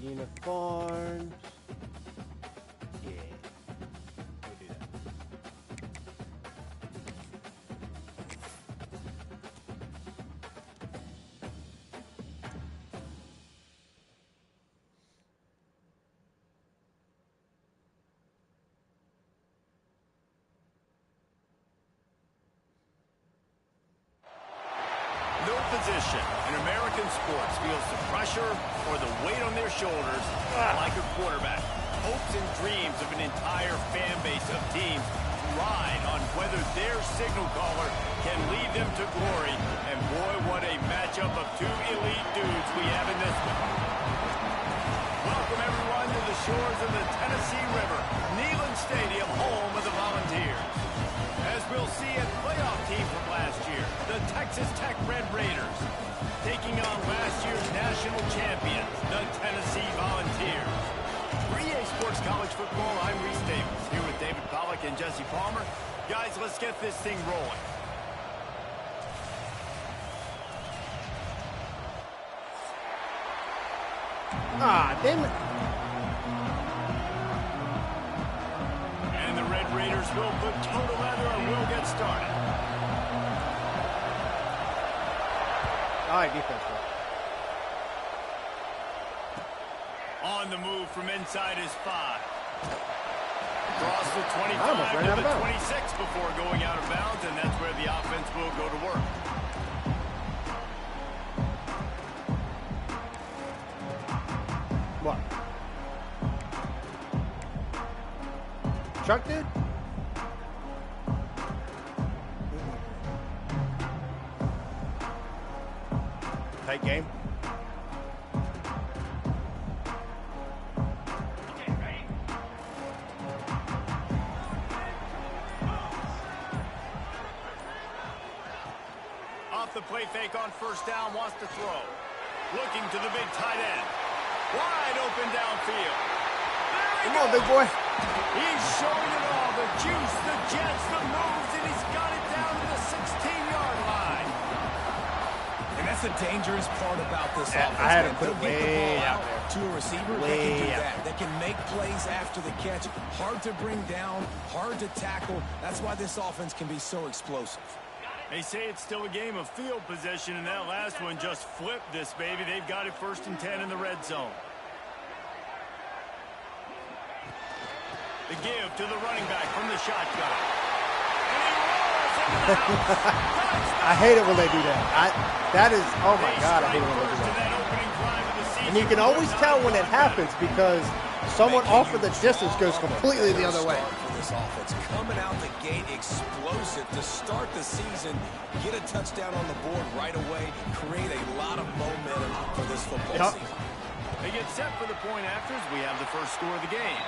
Uniforms. Yeah. We'll do that. No position in American sports feels the pressure or the weight on their shoulders like a quarterback. Hopes and dreams of an entire fan base of teams ride on whether their signal caller can lead them to glory. And boy, what a matchup of two elite dudes we have in this one. Welcome everyone to the shores of the Tennessee River, Neyland Stadium, home of the Volunteers. As we'll see a playoff team from last year, the Texas Tech Red Raiders, taking on last year's national champions, the Tennessee Volunteers. For EA Sports College Football, I'm Reese Davis, here with David Pollack and Jesse Palmer. Guys, let's get this thing rolling. Ah, damn it. And the Red Raiders will put toe to leather and will get started. All right, defense. On the move from inside his 5. Across the 25 ran out to of the bounds. 26 before going out of bounds, and that's where the offense will go to work. What? Chuck did? Tight game. Off the play fake on first down, wants to throw. Looking to the big tight end. Wide open downfield. Come on, big boy. He's showing it all. The juice, the jets, the moves, and he's got it down to the 16-yard line. And that's the dangerous part about this offense. I had to put They'll it get the way ball out there. to a receiver. They can do that. They can make plays after the catch. Hard to bring down, hard to tackle. That's why this offense can be so explosive. They say it's still a game of field position, and that last one just flipped this baby. They've got it 1st and 10 in the red zone. The give to the running back from the shotgun. And he rolls into the house. I hate it when they do that. That is, oh my God, I hate it when they do that. And you can always tell when it happens because someone off of the distance goes completely the other way. For this offense, coming out the gate explosive to start the season, get a touchdown on the board right away, create a lot of momentum for this football season. They get set for the point afters. We have the first score of the game.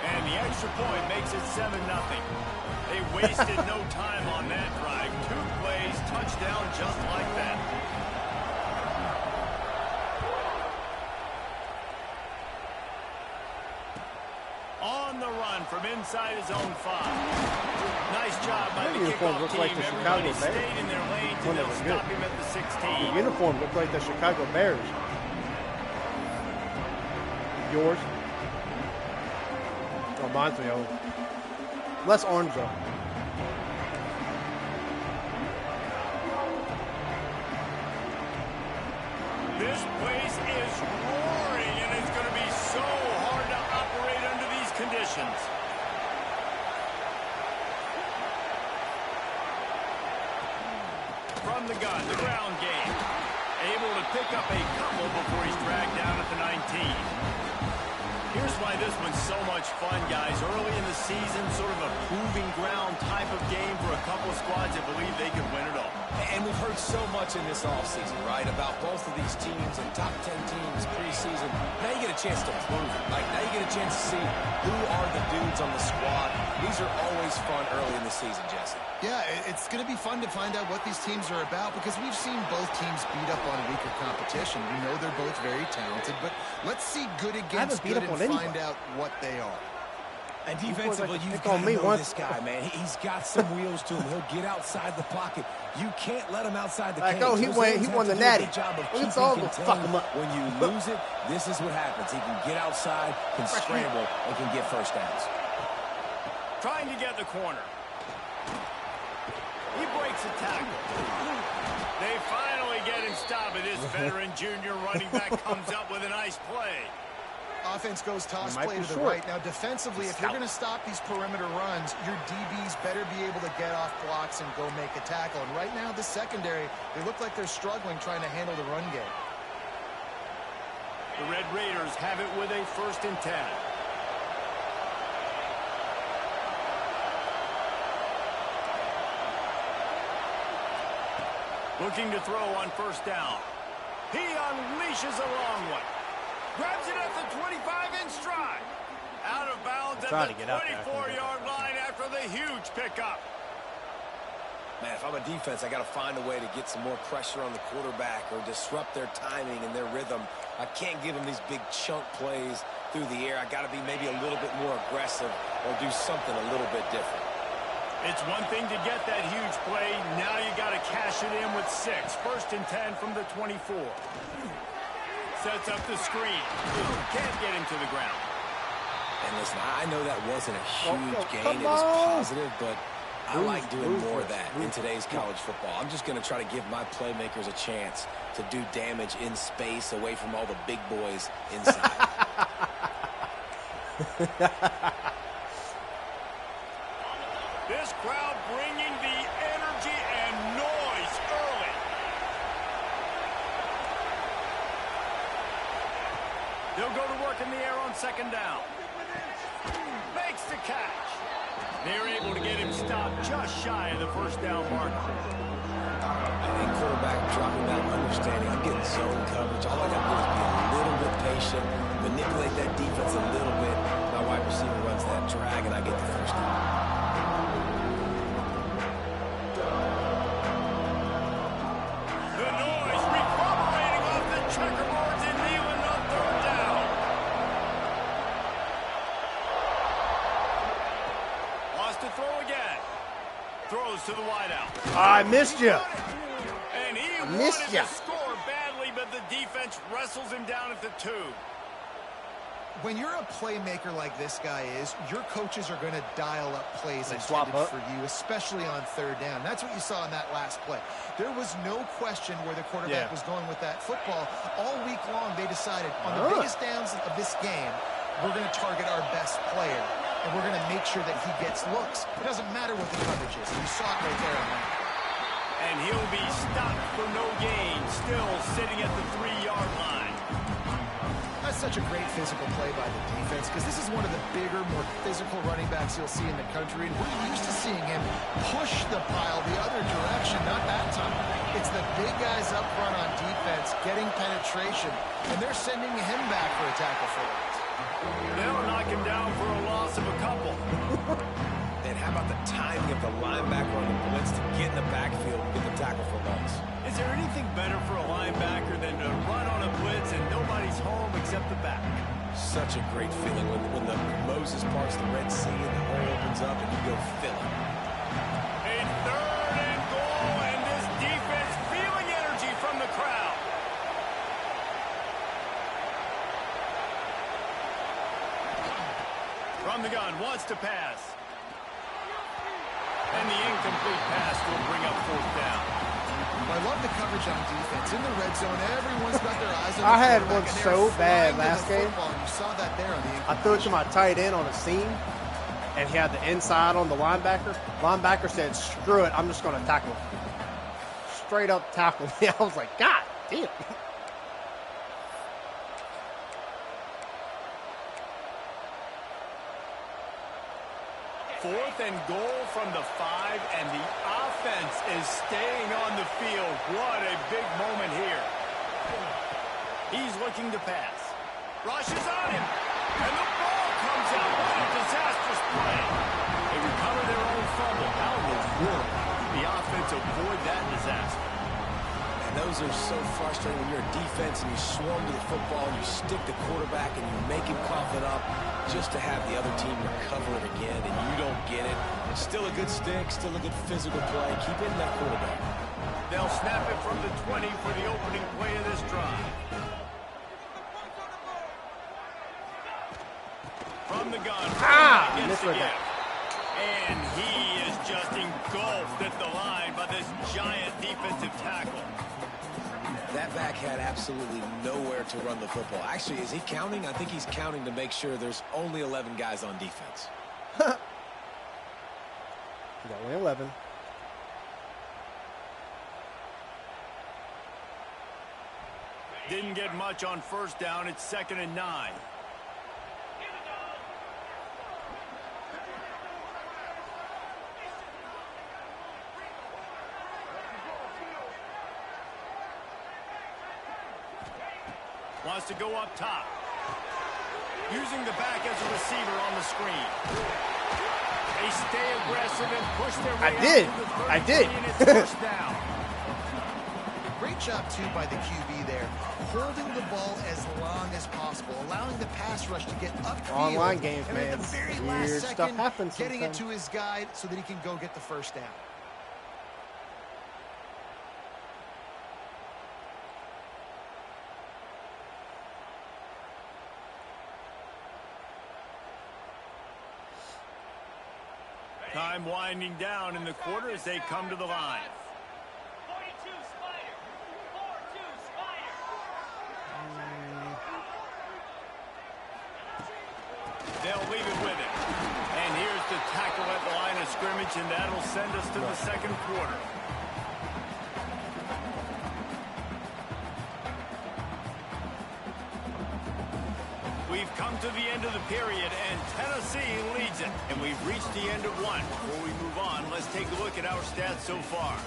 And the extra point makes it 7-0. They wasted no time on that drive. 2 plays, touchdown just like that. On the run from inside his own 5. Nice job by the kickoff look team. like the Everybody Chicago Bears. stayed in their lanes, When and they they'll were stop good. him at the The 16. uniform looked like the Chicago Bears. Yours? Oh, mine's the old. Less orange though. This place is roaring, and it's going to be so hard to operate under these conditions. From the gun, the ground game. Able to pick up a couple before he's dragged down at the 19. Here's why this one's so much fun, guys. Early in the season, sort of a proving ground type of game for a couple of squads that believe they can win it all. And we've heard so much in this offseason, right, about both of these teams and top 10 teams preseason. Now you get a chance to prove it. Like, now you get a chance to see who are the dudes on the squad. These are always fun early in the season, Jesse. Yeah, it's going to be fun to find out what these teams are about because we've seen both teams beat up on weaker competition. We know they're both very talented, but let's see good against good and find out what they are. And defensively, like you've got to know once. this guy, man. He's got some wheels to him. He'll get outside the pocket. You can't let him outside the cage. Oh, he won the natty. It's all to fuck him up. When you lose it, this is what happens. He can get outside, can scramble, and can get first downs. Trying to get the corner. He breaks a tackle. They finally get him stopped, and this veteran junior running back comes up with a nice play. Offense goes toss play to the right. Now, defensively, if you're going to stop these perimeter runs, your DBs better be able to get off blocks and go make a tackle. And right now, the secondary, they look like they're struggling trying to handle the run game. The Red Raiders have it with a 1st and 10. Looking to throw on 1st down. He unleashes a long one. Grabs it at the 25 in stride. Out of bounds at the 24-yard line after the huge pickup. Man, if I'm a defense, I got to find a way to get some more pressure on the quarterback or disrupt their timing and their rhythm. I can't give them these big chunk plays through the air. I got to be maybe a little bit more aggressive or do something a little bit different. It's one thing to get that huge play. Now you got to cash it in with 6. 1st and 10 from the 24. Sets up the screen. Can't get him to the ground. And listen, I know that wasn't a huge gain. It was positive, but I like doing more of that in today's college football. I'm just going to try to give my playmakers a chance to do damage in space away from all the big boys inside. This crowd bringing the energy and noise early. They'll go to work in the air on 2nd down. Makes the catch. They're able to get him stopped just shy of the 1st down mark. And quarterback dropping that understanding. I'm getting zone coverage. All I got to do is be a little bit patient, manipulate that defense a little bit. My wide receiver runs that drag, and I get the 1st down. Checkerboards and kneeling on 3rd down. Wants to throw again. Throws to the wideout. I missed you. And he wanted to score badly, but the defense wrestles him down at the 2. When you're a playmaker like this guy is, your coaches are going to dial up plays intended for you, especially on 3rd down. That's what you saw in that last play. There was no question where the quarterback was going with that football. All week long, they decided on the biggest downs of this game, we're going to target our best player, and we're going to make sure that he gets looks. It doesn't matter what the coverage is. You saw it right there on that. And he'll be stopped for no gain, still sitting at the 3-yard line. That's such a great physical play by the defense because this is one of the bigger, more physical running backs you'll see in the country. And we're used to seeing him push the pile the other direction, not that time. It's the big guys up front on defense getting penetration, and they're sending him back for a tackle for it. They'll knock him down for a loss of a couple. And how about the timing of the linebacker on the blitz to get in the backfield with the tackle for loss? Is there anything better for a linebacker than to run on a blitz and nobody's home except the back? Such a great feeling when the Moses parts the Red Sea and the hole opens up and you go fill it. A 3rd and goal, and this defense feeling energy from the crowd. From the gun, wants to pass. And the incomplete pass will bring up 4th down. I love the coverage on defense. In the red zone, everyone's got their eyes on the I had quarterback, one and so they're bad flying last to the game. football, and you saw that there on the I threw it to my tight end on a seam, and he had the inside on the linebacker. Linebacker said, screw it, I'm just going to tackle him. Straight up tackle me. I was like, God damn. 4th and goal from the 5, and the offense is staying on the field. What a big moment here. He's looking to pass. Rushes on him, and the ball comes out. What a disastrous play. They recover their own fumble. How in the world did the offense avoid that disaster? And those are so frustrating when you're a defense and you swarm to the football and you stick the quarterback and you make him cough it up. just to have the other team recover it again and you don't get it. Still a good stick, still a good physical play. Keep hitting that quarterback. They'll snap it from the 20 for the opening play of this drive. From the gun. Missed right there. And he is just engulfed at the line by this giant defensive tackle. That back had absolutely nowhere to run the football. Actually, is he counting? I think he's counting to make sure there's only 11 guys on defense. Got only 11. Didn't get much on first down. It's 2nd and 9. Wants to go up top. Using the back as a receiver on the screen. They stay aggressive and push their way I did. And it's first down. Great job, too, by the QB there. Holding the ball as long as possible. Allowing the pass rush to get upfield. Online games, and man. at the very Weird last stuff second, happens getting it sometimes. to his guy so that he can go get the first down. Time winding down in the quarter as they come to the line. 42 Spider. 4-2 Spider. They'll leave it with him. And here's the tackle at the line of scrimmage, and that'll send us to the second quarter. We've come to the end of the period, and Tennessee leads it. And we've reached the end of one. Before we move on, let's take a look at our stats so far.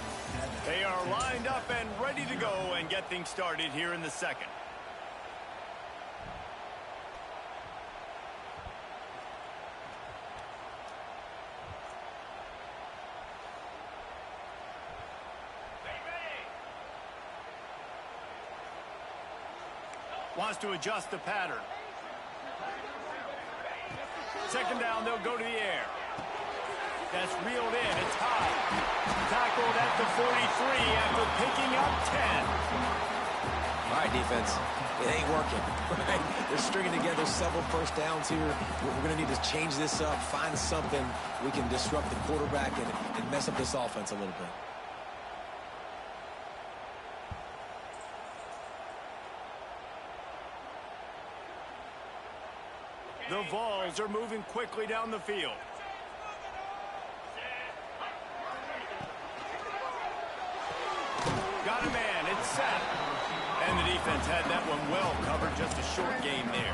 They are lined up and ready to go and get things started here in the second. Wants to adjust the pattern. Second down, they'll go to the air. That's reeled in. It's high. Tackled at the 43 after picking up 10. All right, defense. It ain't working. Right? They're stringing together several first downs here. We're going to need to change this up, find something we can disrupt the quarterback and mess up this offense a little bit. The Vols are moving quickly down the field. Got a man, it's set. And the defense had that one well covered, just a short game there.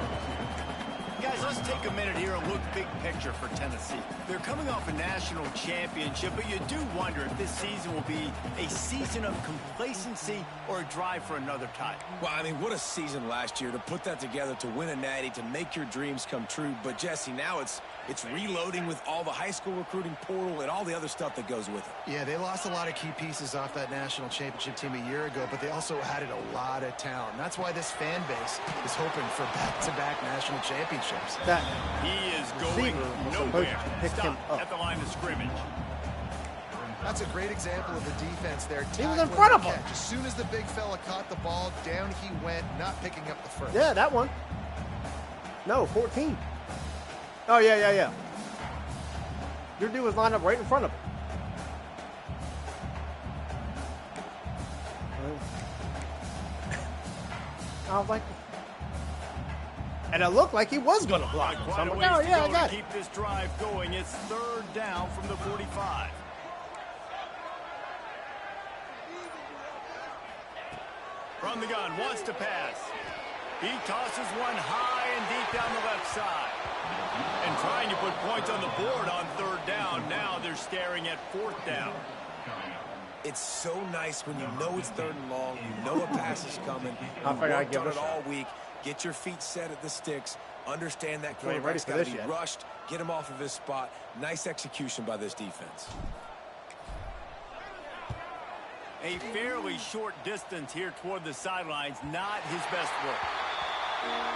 Guys, let's take a minute here and look big picture for Tennessee. They're coming off a national championship, but you do wonder if this season will be a season of complacency or a drive for another title. Well, I mean, what a season last year to put that together, to win a natty, to make your dreams come true. But, Jesse, now it's reloading with all the high school recruiting portal and all the other stuff that goes with it. Yeah, they lost a lot of key pieces off that national championship team a year ago, but they also added a lot of talent. That's why this fan base is hoping for back-to-back national championships. That He is going receiver was nowhere. supposed to pick him Stop up. at the line of scrimmage. That's a great example of the defense there. He was in tackling front of the him. catch. As soon as the big fella caught the ball, down he went, not picking up the first. Yeah, that one. No, 14. Oh, yeah. Your dude was lined up right in front of him. I was like, and it looked like he was going to block him. So Quite I'm a like, ways oh, yeah, I to go got to it. keep this drive going. It's third down from the 45. From the gun, wants to pass. He tosses one high and deep down the left side. And trying to put points on the board on third down. Now they're staring at fourth down. It's so nice when you know it's third and long, you know a pass is coming. I You figured I'd worked give on it a it all shot. week. Get your feet set at the sticks. Understand that ain't ready quarterback's for got to this be yet. rushed. Get him off of his spot. Nice execution by this defense. A fairly short distance here toward the sidelines. Not his best work.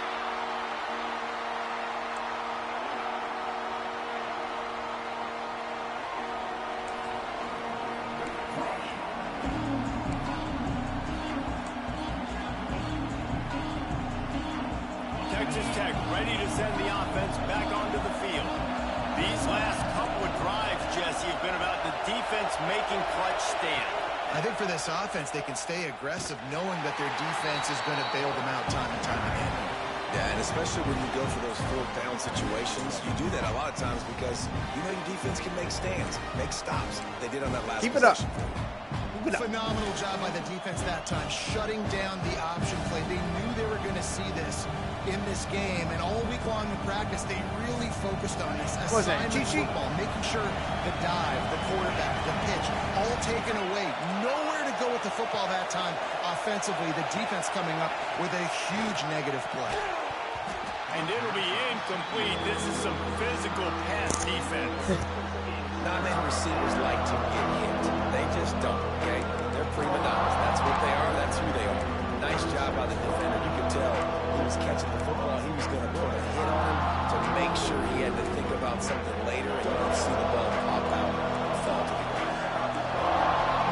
ready to send the offense back onto the field. These last couple of drives, Jesse, have been about the defense making clutch stand. I think for this offense, they can stay aggressive knowing that their defense is going to bail them out time and time again. Yeah, and especially when you go for those fourth down situations, you do that a lot of times because you know your defense can make stands, make stops. They did on that last possession. Phenomenal job by the defense that time, shutting down the option play. They knew they were going to see this in this game, and all week long in practice, they really focused on this assignment football, making sure the dive, the quarterback, the pitch, all taken away. Nowhere to go with the football that time offensively. The defense coming up with a huge negative play. And it'll be incomplete. This is some physical pass defense. Not many receivers like to get hit. They just don't, okay? They're prima donnas. That's what they are. That's who they are. Nice job by the defender. You could tell he was catching the football. He was going to put a hit on him to make sure he had to think about something later and you don't see the ball pop out and fall to the ground.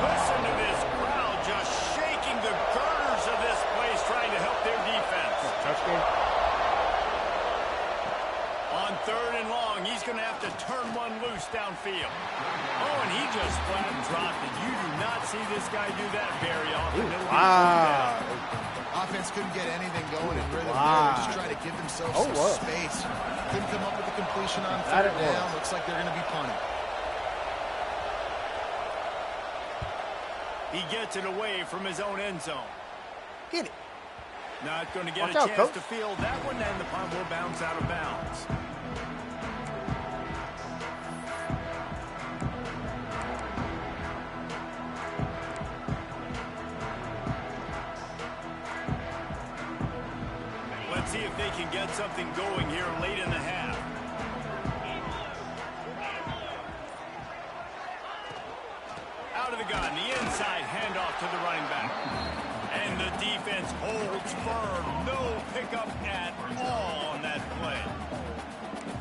Listen to this crowd just shaking the girders of this place trying to help their defense. Touchdown. On 3rd and long, he's going to have to turn one loose downfield. Oh, and he just flat dropped it. You do not see this guy do that very often. Wow. Offense couldn't get anything going in rhythm. They were just trying to give themselves some space. Couldn't come up with a completion on 3rd down. Looks like they're going to be punting. He gets it away from his own end zone. Get it. Not going to get a chance to field that one, and the punt will bounce out of bounds. Let's see if they can get something going here late in the half. Out of the gun, the inside handoff to the running back. And the defense holds firm. No pickup at all on that play.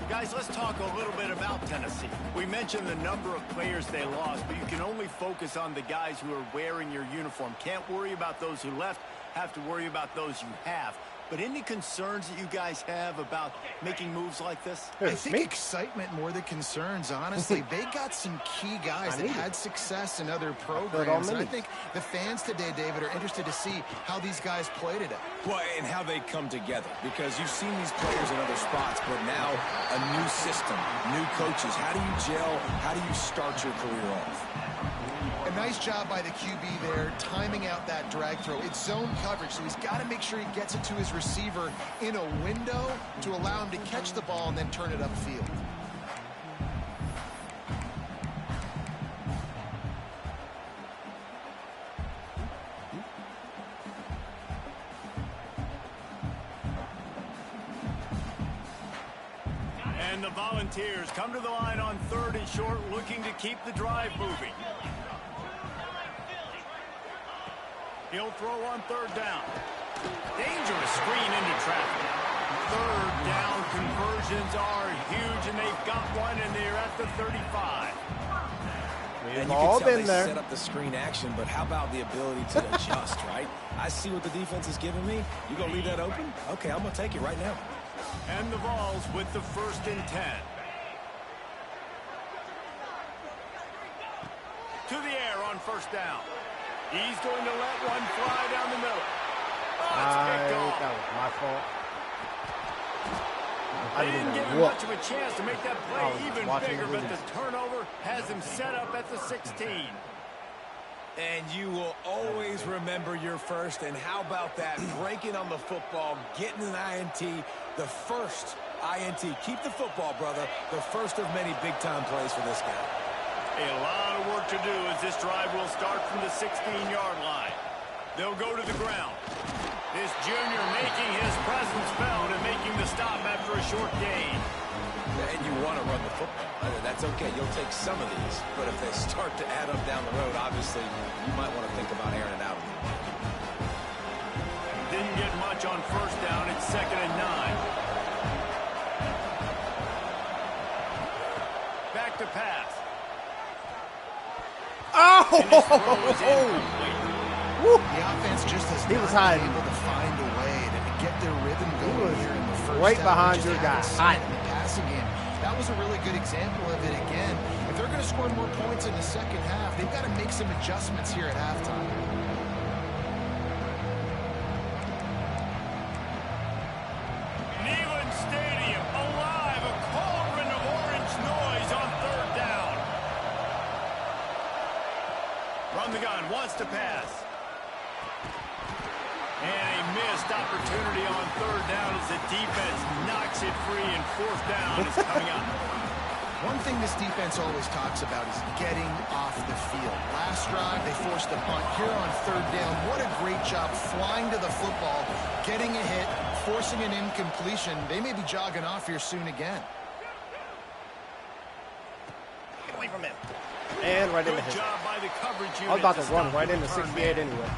Guys, let's talk a little bit about Tennessee. We mentioned the number of players they lost, but you can only focus on the guys who are wearing your uniform. Can't worry about those who left. Have to worry about those you have. But any concerns that you guys have about making moves like this? I think excitement more than concerns, honestly. They got some key guys that had success in other programs. And I think the fans today, David, are interested to see how these guys play today. Well, and how they come together. Because you've seen these players in other spots, but now a new system, new coaches. How do you gel? How do you start your career off? A nice job by the QB there, timing out that drag throw. It's zone coverage, so he's got to make sure he gets it to his receiver in a window to allow him to catch the ball and then turn it upfield. And the Volunteers come to the line on 3rd and short, looking to keep the drive moving. He'll throw on 3rd down. Dangerous screen into traffic. 3rd down conversions are huge, and they've got one, and they're at the 35. And you can tell they set up the screen action, but how about the ability to adjust, right? I see what the defense is giving me. You going to leave that open? Okay, I'm going to take it right now. And the Vols with the 1st and 10. To the air on 1st down. He's going to let one fly down the middle. Oh, it's picked off. That was my fault. They didn't give him much of a chance to make that play even bigger, but the turnover has him set up at the 16. And you will always remember your first. And how about that? Breaking on the football, getting an INT, the first INT. Keep the football, brother. The first of many big-time plays for this guy. A lot of work to do as this drive will start from the 16-yard line. They'll go to the ground. This junior making his presence felt and making the stop after a short gain. And you want to run the football. That's okay. You'll take some of these. But if they start to add up down the road, obviously, you might want to think about airing it out a little bit. Didn't get much on 1st down. It's 2nd and 9. Back to pass. Oh! The offense just has not been able to find a way to get their rhythm going here in the right behind your guy. In the passing game, that was a really good example of it again. If they're going to score more points in the second half, they've got to make some adjustments here at halftime. Neyland Stadium alive, a cauldron of orange noise on third down. Run the gun, wants to pass. And a missed opportunity on third down as the defense knocks it free and fourth down is coming up. One thing this defense always talks about is getting off the field. Last drive, they forced a punt. Here on third down, what a great job flying to the football, getting a hit, forcing an incompletion. They may be jogging off here soon again. Get away from him. And right into his. Job by the coverage unit. I was about to run right into 68 anyway.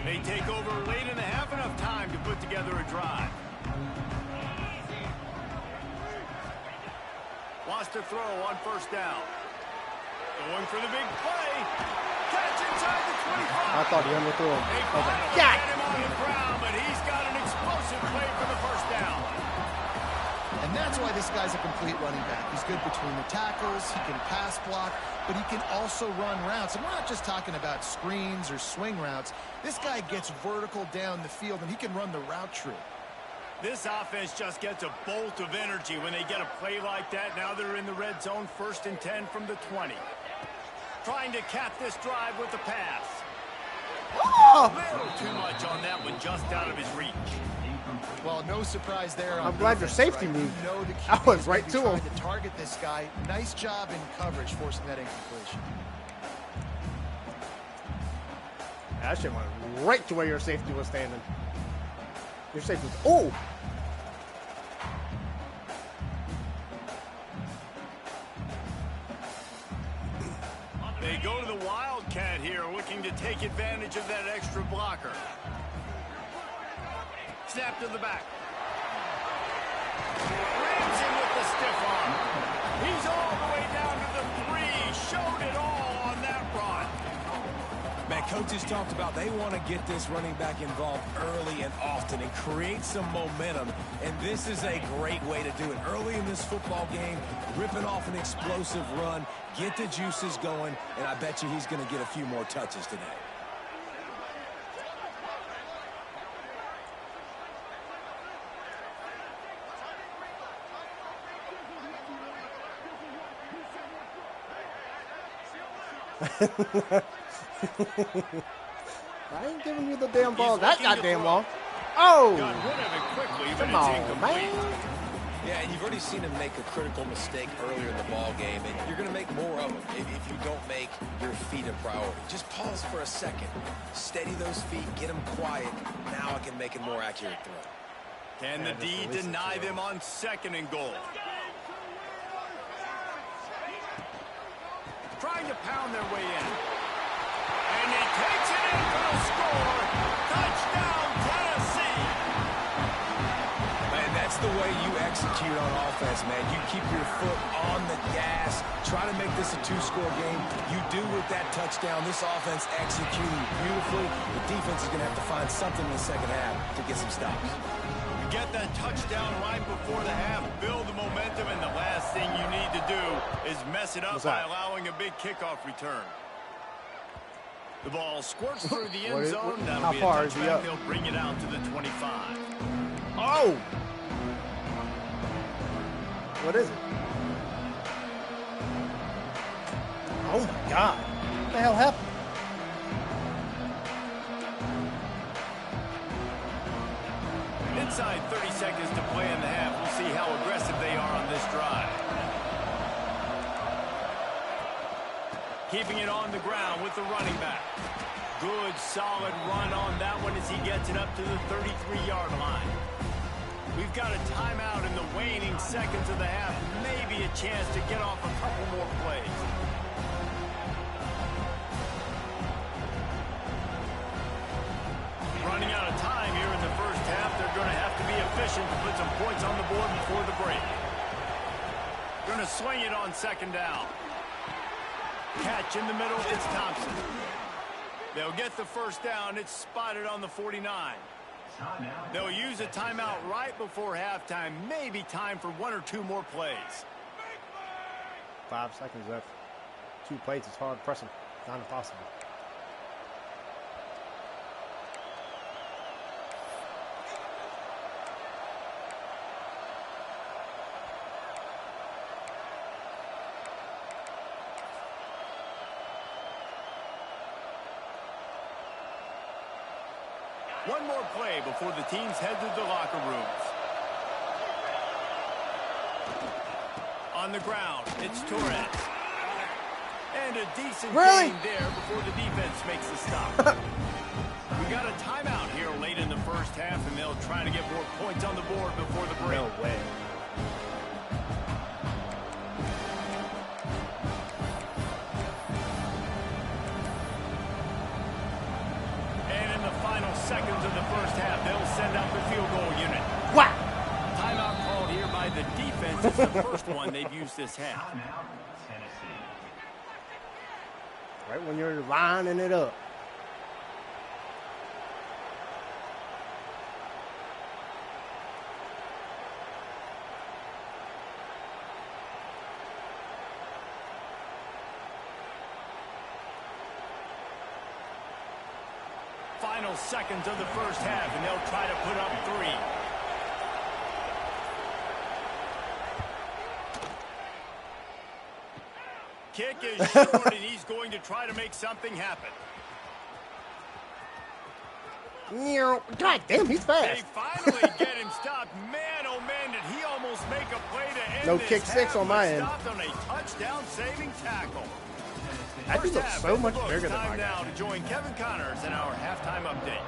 They take over late in the half, enough time to put together a drive. Wants to throw on first down. Going for the big play. Catch inside the 25. I thought he underthrew him. They I was like, finally yeah. get him on the ground, but he's got an explosive play for the first down. And that's why this guy's a complete running back. He's good between the tackles, he can pass block, but he can also run routes. And we're not just talking about screens or swing routes. This guy gets vertical down the field, and he can run the route tree. This offense just gets a bolt of energy when they get a play like that. Now they're in the red zone, 1st and 10 from the 20. Trying to cap this drive with the pass. Oh! A little too much on that one, just out of his reach. Well, no surprise there. I'm glad your safety right? moved. You know the I was QB is right gonna be to him. trying to target this guy. Nice job in coverage, forcing that incompletion. That shit went right to where your safety was standing. Your safety was, oh! They go to the Wildcat here, looking to take advantage of that extra blocker. Snap to the back. Rams him with the stiff arm. He's all the way down to the 3. Showed it all on that run. Man, coaches talked about they want to get this running back involved early and often and create some momentum. And this is a great way to do it. Early in this football game, ripping off an explosive run, get the juices going, and I bet you he's going to get a few more touches today. I ain't giving you the damn ball. That goddamn ball. Oh! Got rid of it quickly, but Come it's on, incomplete. man. Yeah, and you've already seen him make a critical mistake earlier in the ball game, and you're going to make more of them if you don't make your feet a priority. Just pause for a second. Steady those feet. Get them quiet. Now I can make a more accurate throw. Can the D deny them on 2nd and goal? Trying to pound their way in. And he takes it in for the score. Touchdown, Tennessee. Man, that's the way you execute on offense, man. You keep your foot on the gas. Try to make this a 2-score game. You do with that touchdown. This offense executing beautifully. The defense is going to have to find something in the second half to get some stops. Get that touchdown right before the half, build the momentum, and the last thing you need to do is mess it up by allowing a big kickoff return. The ball squirts through the end zone. That'll how be a far is he touchback. up? They'll bring it out to the 25. Oh! What is it? Oh my God. What the hell happened? Inside 30 seconds to play in the half. We'll see how aggressive they are on this drive. Keeping it on the ground with the running back. Good, solid run on that one as he gets it up to the 33-yard line. We've got a timeout in the waning seconds of the half. Maybe a chance to get off a couple more plays. Running out of time here in the first half. They're going to have sufficient to put some points on the board before the break. Going to swing it on second down. Catch in the middle, it's Thompson. They'll get the first down. It's spotted on the 49. They'll use a timeout right before halftime. Maybe time for 1 or 2 more plays. 5 seconds left. 2 plays. It's hard pressing. Not impossible. One more play before the teams head to the locker rooms. On the ground, it's Torres. And a decent gain there before the defense makes the stop. We got a timeout here late in the first half, and they'll try to get more points on the board before the break. No way. Seconds of the first half, they'll send out the field goal unit. Wow! Timeout called here by the defense. It's the first one they've used this half. Right when you're lining it up. Final seconds of the first half, and they'll try to put up 3. Kick is short, and he's going to try to make something happen. God damn, he's fast. They finally get him stopped. Man, oh man, did he almost make a play to end no this kick 6 on my end. Stopped on a touchdown-saving tackle. That dude looks so much bigger than my guy. Time now to join Kevin Connors in our halftime update.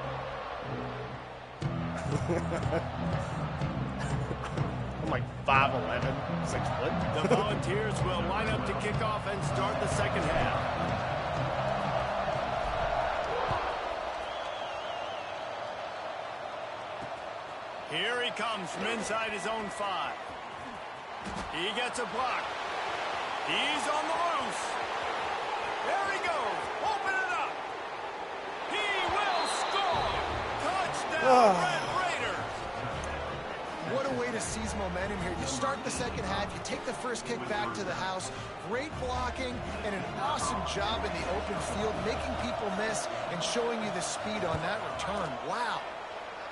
I'm like 5'11", 6 foot. The Volunteers will line up to kick off and start the second half. Here he comes from inside his own 5. He gets a block. He's on the loose. There he goes. Open it up. He will score. Touchdown, Red Raiders. What a way to seize momentum here. You start the second half. You take the first kick back to the house. Great blocking and an awesome job in the open field, making people miss and showing you the speed on that return. Wow.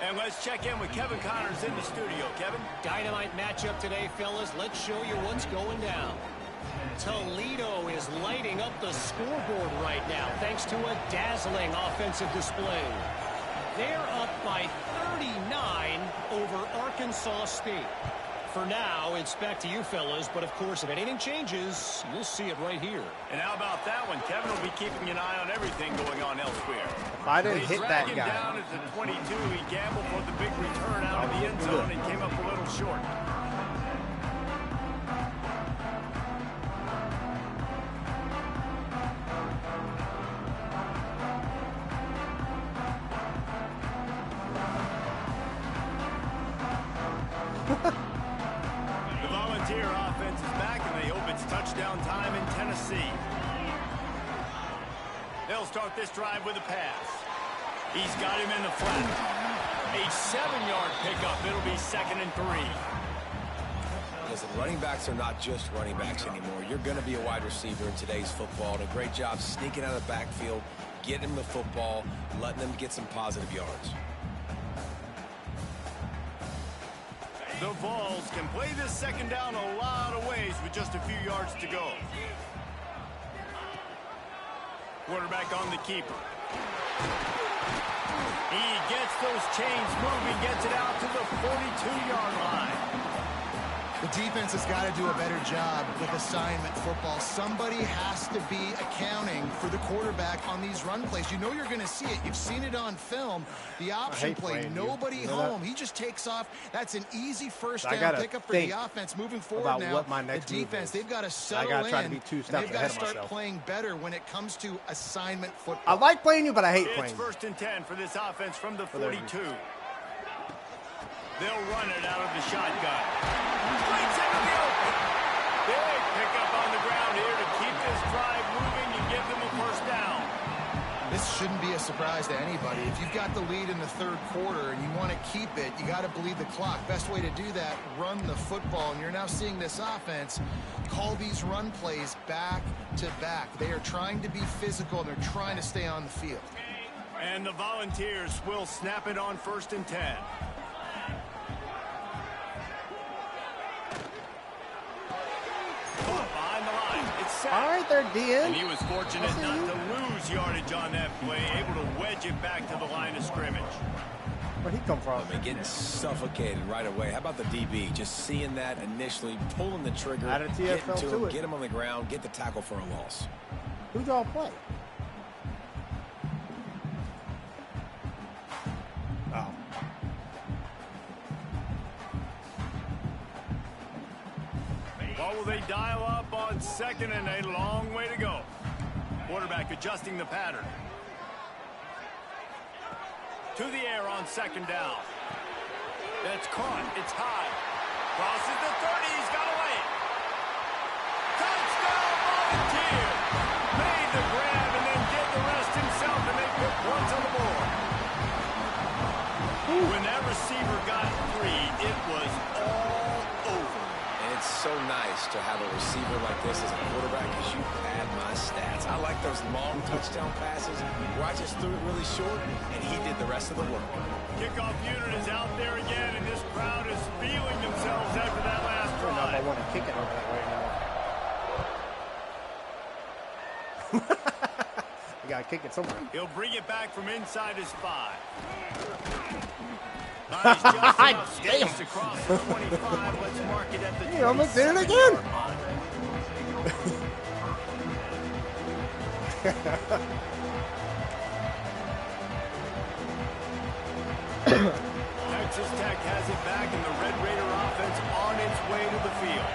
And let's check in with Kevin Connors in the studio. Kevin? Dynamite matchup today, fellas. Let's show you what's going down. Toledo is lighting up the scoreboard right now thanks to a dazzling offensive display. They're up by 39 over Arkansas State. For now, it's back to you, fellas, but of course, if anything changes, you'll see it right here. And how about that one? Kevin will be keeping an eye on everything going on elsewhere. If I didn't hit that guy. Down at the 22, he gambled for the big return out of the end zone and came up a little short. The Volunteer offense is back, and they hope it's touchdown time in Tennessee. They'll start this drive with a pass. He's got him in the flat. A 7-yard pickup. It'll be 2nd and 3. Listen, running backs are not just running backs anymore. You're going to be a wide receiver in today's football. And a great job sneaking out of the backfield, getting them the football, letting them get some positive yards. The Vols can play this second down a lot of ways with just a few yards to go. Quarterback on the keeper. He gets those chains moving, gets it out to the 42-yard line. The defense has got to do a better job with assignment football. Somebody has to be accounting for the quarterback on these run plays. You know you're going to see it. You've seen it on film. The option play, nobody home. He just takes off. That's an easy first down pickup for the offense moving forward now. The defense, they've got to settle in, and they've got to start playing better when it comes to assignment football. I like playing you, but I hate playing you. It's 1st and 10 for this offense from the 42. They'll run it out of the shotgun. Straight into the open. Big pickup on the ground here to keep this drive moving and give them a first down. This shouldn't be a surprise to anybody. If you've got the lead in the third quarter and you want to keep it, you got to bleed the clock. Best way to do that, run the football. And you're now seeing this offense call these run plays back to back. They are trying to be physical, and they're trying to stay on the field. And the Volunteers will snap it on 1st and 10. Behind the line. It's set. All right, there, DN. And he was fortunate not to lose yardage on that play, able to wedge it back to the line of scrimmage. Where'd he come from? I mean, getting suffocated right away. How about the DB? Just seeing that initially, pulling the trigger, Out of TFL getting to him, it. get him on the ground, get the tackle for a loss. Who'd y'all play? Oh. What will they dial up on 2nd and a long way to go? Quarterback adjusting the pattern. To the air on 2nd down. That's caught. It's high. Crosses the 30. He's got away. Touchdown, Volunteer. Made the grab and then did the rest himself to make good points on the board. When that receiver got free, it was all over. And it's so nice to have a receiver like this as a quarterback because you pad my stats. I like those long touchdown passes where I just threw it really short and he did the rest of the work. Kickoff unit is out there again, and this crowd is feeling themselves after that last I don't know if I drive. want to kick it over that right now. You got to kick it somewhere. He'll bring it back from inside his 5. Nice just enough space across the 25. Let's mark it at the 27. He almost did it again. Texas Tech has it back, and the Red Raider offense on its way to the field.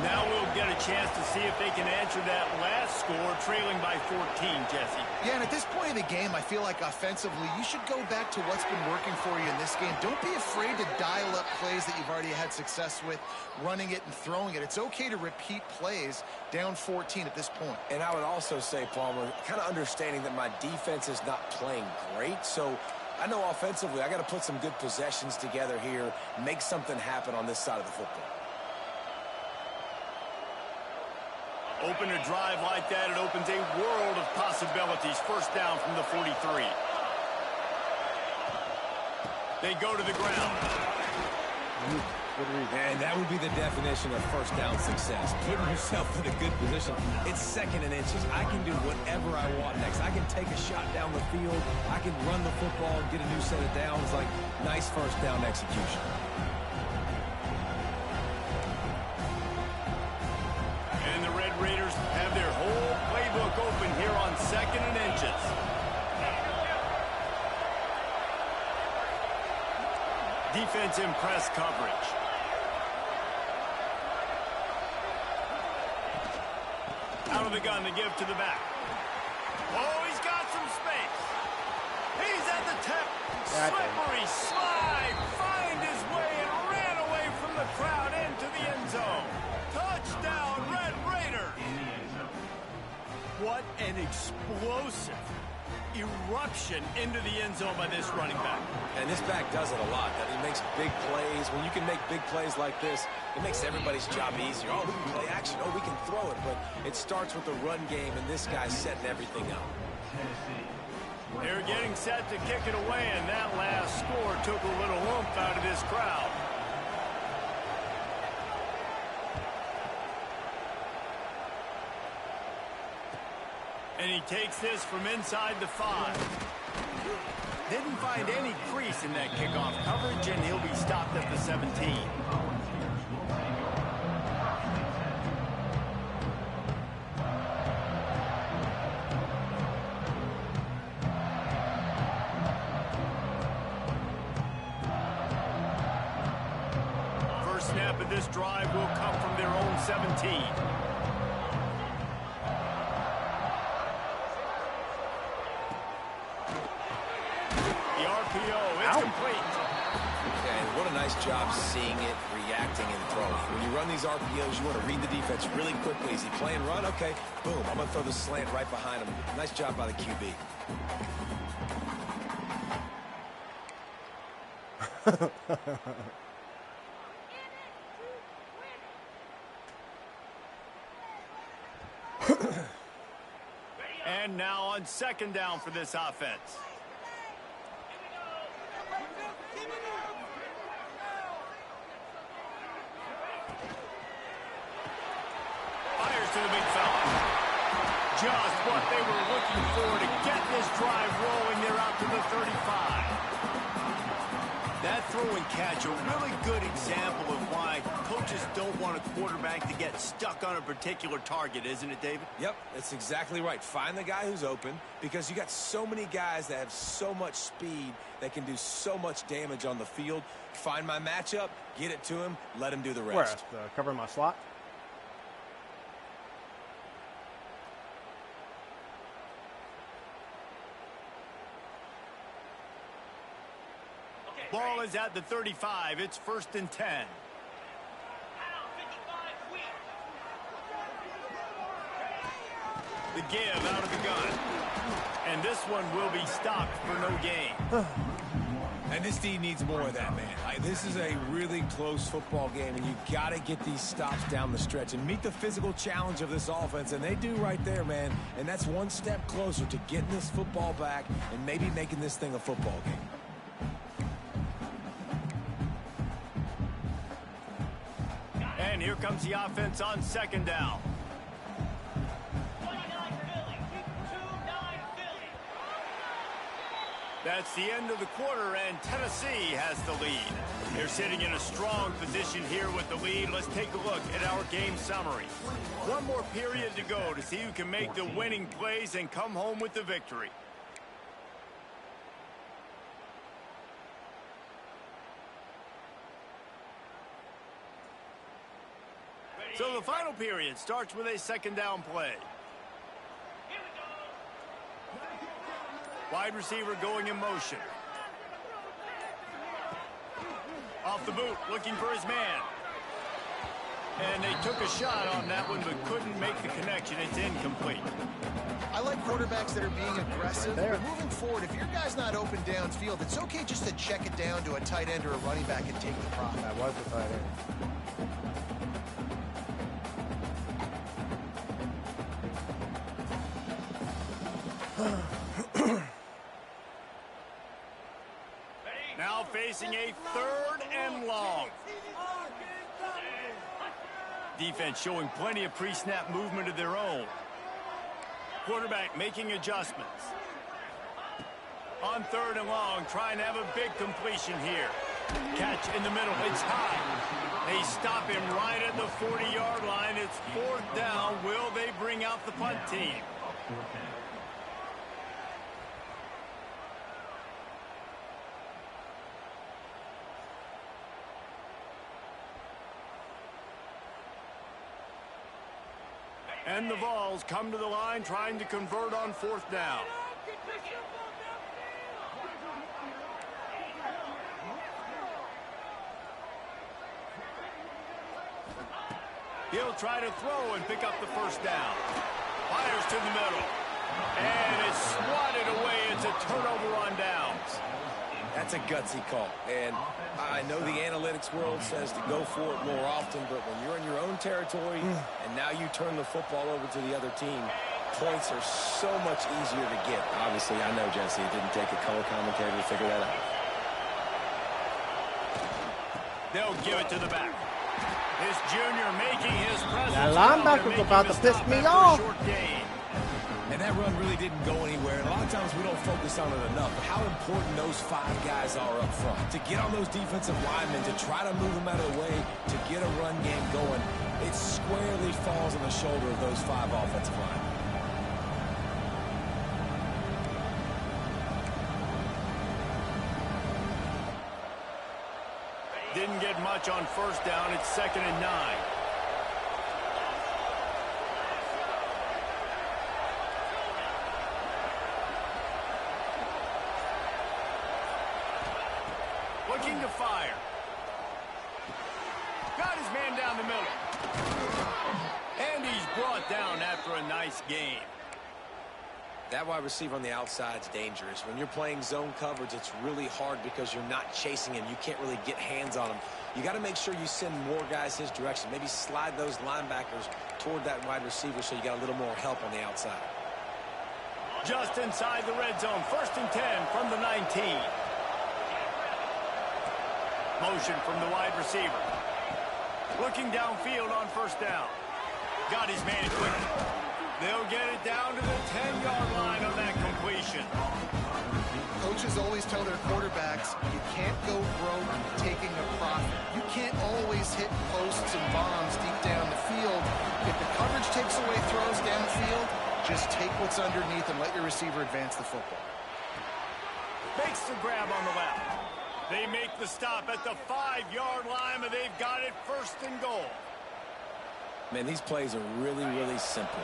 Now we'll get a chance to see if they can answer that last score, trailing by 14, Jesse. Yeah, and at this point in the game, I feel like offensively, you should go back to what's been working for you in this game. Don't be afraid to dial up plays that you've already had success with, running it and throwing it. It's okay to repeat plays down 14 at this point. And I would also say, Palmer, kind of understanding that my defense is not playing great, so I know offensively I got to put some good possessions together here, make something happen on this side of the football. Open a drive like that, it opens a world of possibilities. First down from the 43. They go to the ground. And that would be the definition of first down success. Putting yourself in a good position. It's 2nd and inches. I can do whatever I want next. I can take a shot down the field. I can run the football and get a new set of downs. Like, nice first down execution. And the Red Raiders have their whole playbook open here on 2nd and inches. Defense in press coverage. Out of the gun to give to the back. Oh, he's got some space. He's at the tip. Slippery slide. Find his way and ran away from the crowd into the end zone. Touchdown, Red Raiders. What an explosive eruption into the end zone by this running back. And this back does it a lot. He makes big plays. When you can make big plays like this, it makes everybody's job easier. Oh, we can play action. Oh, we can throw it. But it starts with the run game, and this guy's setting everything up. They're getting set to kick it away, and that last score took a little oomph out of this crowd. And he takes this from inside the 5. Didn't find any crease in that kickoff coverage, and he'll be stopped at the 17. First snap of this drive will come from their own 17. job seeing it, reacting, and throwing. When you run these RPOs, you want to read the defense really quickly. Is he playing run? Okay, boom. I'm going to throw the slant right behind him. Nice job by the QB. And now on second down for this offense. Fires to the big fella. Just what they were looking for to get this drive rolling. They're out to the 35. That throw and catch, a really good example of why coaches don't want a quarterback to get stuck on a particular target, isn't it, David? Yep, that's exactly right. Find the guy who's open, because you got so many guys that have so much speed that can do so much damage on the field. Find my matchup, get it to him, let him do the rest. Where? Covering my slot? Ball is at the 35. It's 1st and 10. The give out of the gun. And this one will be stopped for no gain. And this team needs more of that, man. This is a really close football game, and you've got to get these stops down the stretch and meet the physical challenge of this offense, and they do right there, man. And that's one step closer to getting this football back and maybe making this thing a football game. And here comes the offense on second down. 29 Philly. 2-9 Philly. That's the end of the quarter, and Tennessee has the lead. They're sitting in a strong position here with the lead. Let's take a look at our game summary. One more period to go to see who can make the winning plays and come home with the victory. So the final period starts with a second down play. Wide receiver going in motion. Off the boot, looking for his man. And they took a shot on that one, but couldn't make the connection. It's incomplete. I like quarterbacks that are being aggressive. But moving forward, if your guy's not open downfield, it's okay just to check it down to a tight end or a running back and take the profit. That was the tight end. Now facing a 3rd and long. Defense showing plenty of pre-snap movement of their own. Quarterback making adjustments. On 3rd and long, trying to have a big completion here. Catch in the middle, it's high. They stop him right at the 40-yard line. It's 4th down. Will they bring out the punt team? And the Vols come to the line trying to convert on 4th down. He'll try to throw and pick up the 1st down. Fires to the middle. And it's swatted away. It's a turnover on downs. That's a gutsy call. And I know the analytics world says to go for it more often, but when you're in your own territory and now you turn the football over to the other team, points are so much easier to get. Obviously, I know, Jesse, it didn't take a color commentator to figure that out. They'll give it to the back. This junior making his presence. That linebacker's about to piss me off. And that run really didn't go anywhere. And a lot of times we don't focus on it enough. But how important those 5 guys are up front. To get on those defensive linemen, to try to move them out of the way, to get a run game going, it squarely falls on the shoulder of those 5 offensive linemen. Didn't get much on 1st down. It's 2nd and 9. Looking to fire. got his man down the middle. And he's brought down after a nice game. That wide receiver on the outside is dangerous. When you're playing zone coverage, it's really hard because you're not chasing him. You can't really get hands on him. You got to make sure you send more guys his direction. Maybe slide those linebackers toward that wide receiver so you got a little more help on the outside. Just inside the red zone. 1st and 10 from the 19. Motion from the wide receiver. Looking downfield on 1st down. Got his man quick. They'll get it down to the 10-yard line on that completion. Coaches always tell their quarterbacks, you can't go broke taking a profit. You can't always hit posts and bombs deep down the field. If the coverage takes away throws downfield, just take what's underneath and let your receiver advance the football. Makes the grab on the left. They make the stop at the 5-yard line, but they've got it 1st and goal. Man, these plays are really, really simple.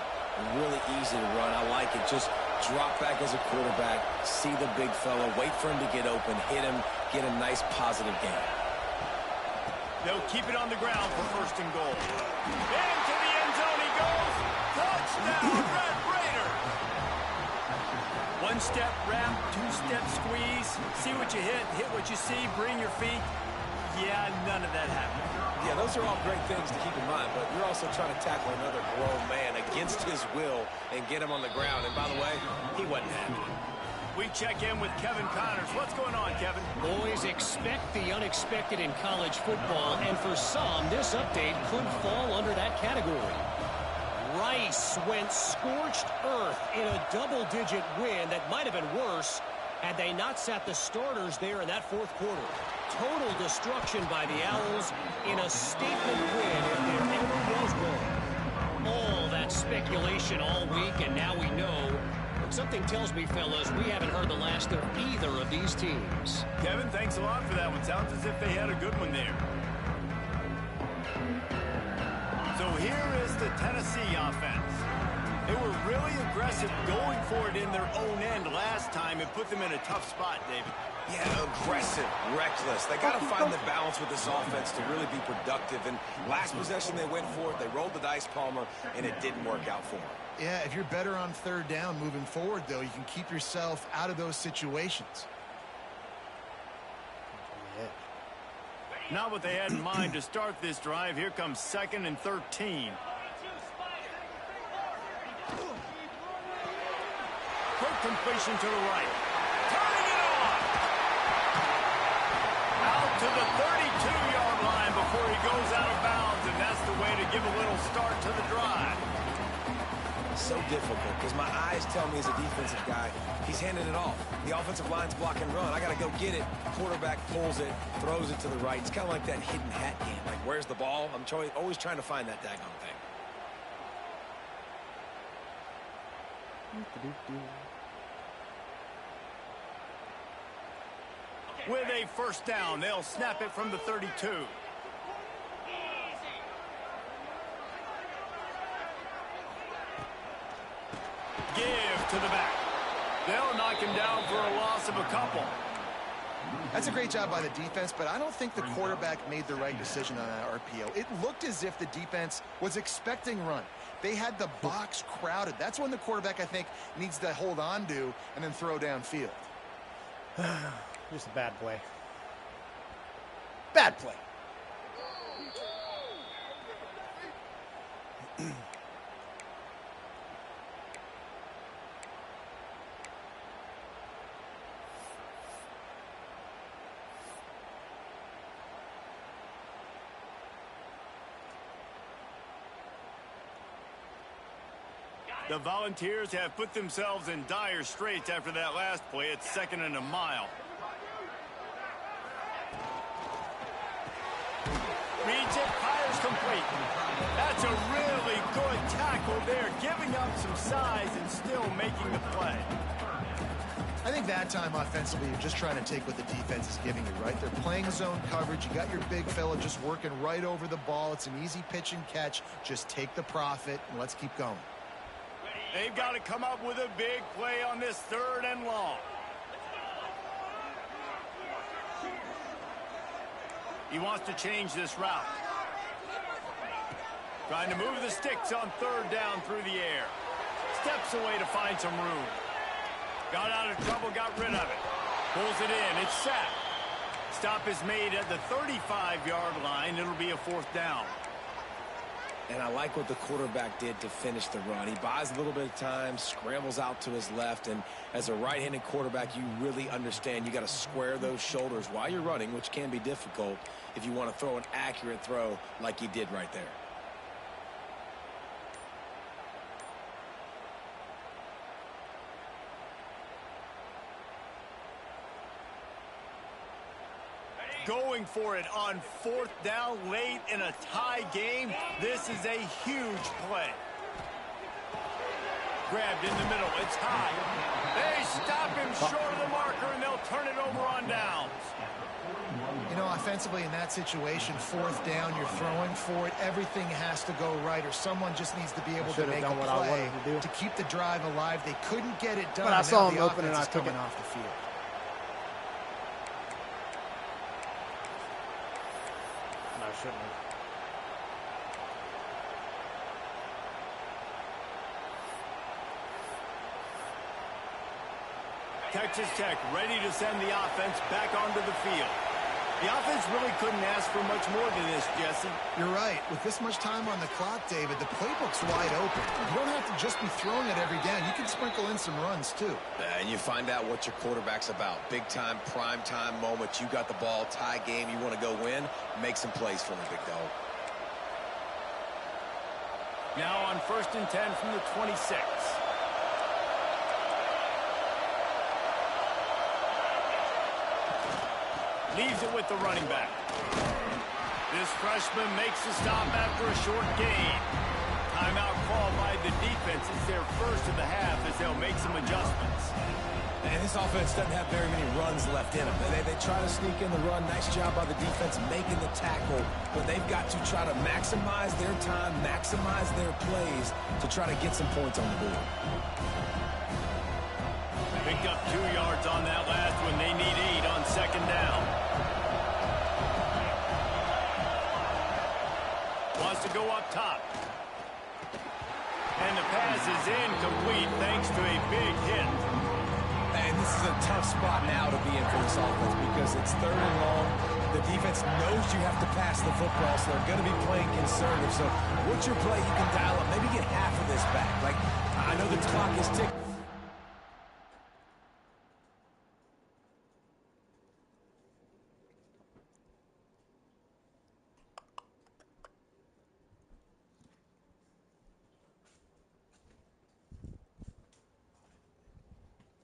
Really easy to run. I like it. Just drop back as a quarterback, see the big fella, wait for him to get open, hit him, get a nice positive gain. They'll keep it on the ground for 1st and goal. Into the end zone he goes. Touchdown, Red Raiders. 1-step wrap, 2-step squeeze. See what you hit what you see, bring your feet. Yeah, none of that happened. Yeah, those are all great things to keep in mind, but you're also trying to tackle another grown man against his will and get him on the ground. And by the way, he wasn't happy. We check in with Kevin Connors. What's going on, Kevin? Boys, expect the unexpected in college football, and for some, this update could fall under that category. Rice went scorched earth in a double-digit win that might have been worse had they not sat the starters there in that 4th quarter. Total destruction by the Owls in a statement win if there ever was one. All that speculation all week, and now we know. But something tells me, fellas, we haven't heard the last of either of these teams. Kevin, thanks a lot for that one. Sounds as if they had a good one there. So here is the Tennessee offense. They were really aggressive going for it in their own end last time. It put them in a tough spot, David. Yeah, aggressive, reckless. They got to find the balance with this offense to really be productive. And last possession they went for it. They rolled the dice, Palmer, and it didn't work out for them. Yeah, if you're better on 3rd down moving forward, though, you can keep yourself out of those situations. Not what they had in mind to start this drive. Here comes 2nd and 13. Quick completion to the right. Turning it on. Out to the 32-yard line before he goes out of bounds, and that's the way to give a little start to the drive. So difficult because my eyes tell me as a defensive guy, he's handing it off. The offensive line's block and run. I got to go get it. Quarterback pulls it, throws it to the right. It's kind of like that hidden hat game. Like, where's the ball? I'm always trying to find that daggone thing. With a 1st down, they'll snap it from the 32. Give to the back. They'll knock him down for a loss of a couple. That's a great job by the defense, but I don't think the quarterback made the right decision on that RPO. It looked as if the defense was expecting run. They had the box crowded. That's when the quarterback, I think, needs to hold on to and then throw downfield. Just a bad play. Bad play. The Volunteers have put themselves in dire straits after that last play. It's 2nd and a mile. Reads it, fires complete. That's a really good tackle there, giving up some size and still making the play. I think that time offensively, you're just trying to take what the defense is giving you, right? They're playing zone coverage. You got your big fella just working right over the ball. It's an easy pitch and catch. Just take the profit and let's keep going. They've got to come up with a big play on this 3rd and long. He wants to change this route. Trying to move the sticks on third down through the air. Steps away to find some room. Got out of trouble, got rid of it. Pulls it in, it's sacked. Stop is made at the 35-yard line. It'll be a fourth down. And I like what the quarterback did to finish the run. He buys a little bit of time, scrambles out to his left, and as a right-handed quarterback, you really understand you got to square those shoulders while you're running, which can be difficult if you want to throw an accurate throw like he did right there. Going for it on fourth down late in a tie game. This is a huge play. Grabbed in the middle. It's high. They stop him short of the marker, and they'll turn it over on downs. You know, offensively in that situation, fourth down, you're throwing for it. Everything has to go right, or someone just needs to be able to make a play to keep the drive alive. They couldn't get it done. But I saw him open, and I took it off the field. Shouldn't have. Texas Tech ready to send the offense back onto the field. The offense really couldn't ask for much more than this, Jesse. You're right. With this much time on the clock, David, the playbook's wide open. You don't have to just be throwing it every down. You can sprinkle in some runs, too. And you find out what your quarterback's about. Big-time, prime-time moment. You got the ball, tie game, you want to go win. Make some plays for me, big dog. Now on 1st and 10 from the 26. Leaves it with the running back. This freshman makes the stop after a short gain. Timeout called by the defense. It's their first of the half as they'll make some adjustments. And this offense doesn't have very many runs left in them. They try to sneak in the run. Nice job by the defense making the tackle. But they've got to try to maximize their time, maximize their plays to try to get some points on the board. Picked up 2 yards on that last one. They need 8 on 2nd down. Wants to go up top. And the pass is incomplete thanks to a big hit. And this is a tough spot now to be in for this offense because it's 3rd and long. The defense knows you have to pass the football, so they're going to be playing conservative. So what's your play you can dial up? Maybe get half of this back. Like, I know the clock is ticking.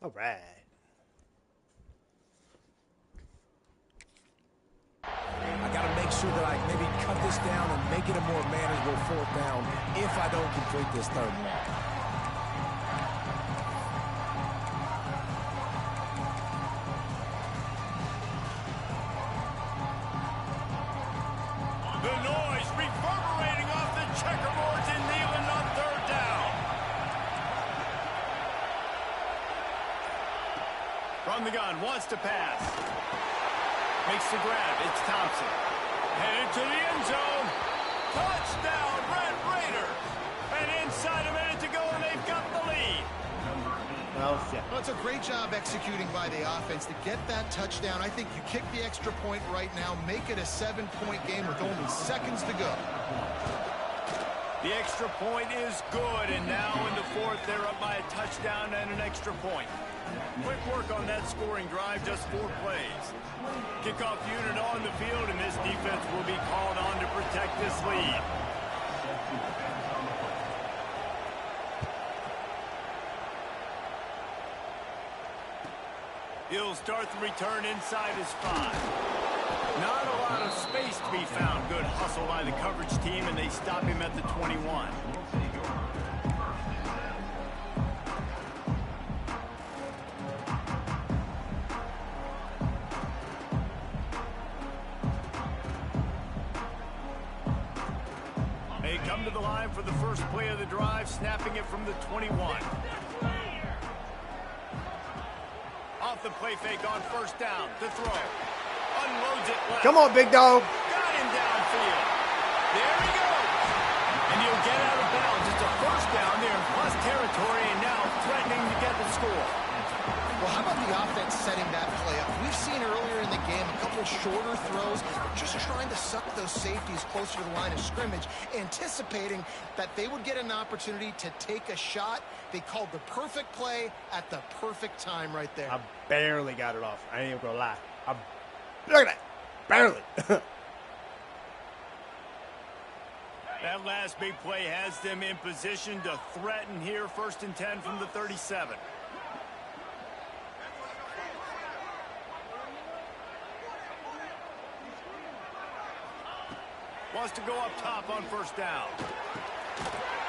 All right. I got to make sure that I maybe cut this down and make it a more manageable 4th down if I don't complete this 3rd and long. The noise reverberating off the checkerboards and kneeling on 3rd down. From the gun, wants to pass. Makes the grab. It's Thompson. Headed to the end zone. Touchdown, Red Raiders. And inside a minute to go, and they've got the lead. Well, yeah. Well, it's a great job executing by the offense to get that touchdown. I think you kick the extra point right now, make it a 7-point game with only seconds to go. The extra point is good, and now in the 4th, they're up by a touchdown and an extra point. Quick work on that scoring drive, just 4 plays. Kickoff unit on the field, and this defense will be called on to protect this lead. He'll start the return inside his 5. Not a lot of space to be found. Good hustle by the coverage team, and they stop him at the 21. They come to the line for the first play of the drive, snapping it from the 21. Off the play fake on 1st down to throw. Unloads it left. Come on, big dog. Got him downfield. There he goes. And And he'll get out of bounds. It's a first down there in plus territory, and now threatening to get the score. Well, how about the offense setting that play up? We've seen earlier in the game a couple shorter throws, just trying to suck those safeties closer to the line of scrimmage, anticipating that they would get an opportunity to take a shot. They called the perfect play at the perfect time right there. I barely got it off. I ain't even gonna lie. Look at that. Barely. That last big play has them in position to threaten here. 1st and 10 from the 37. Wants to go up top on 1st down.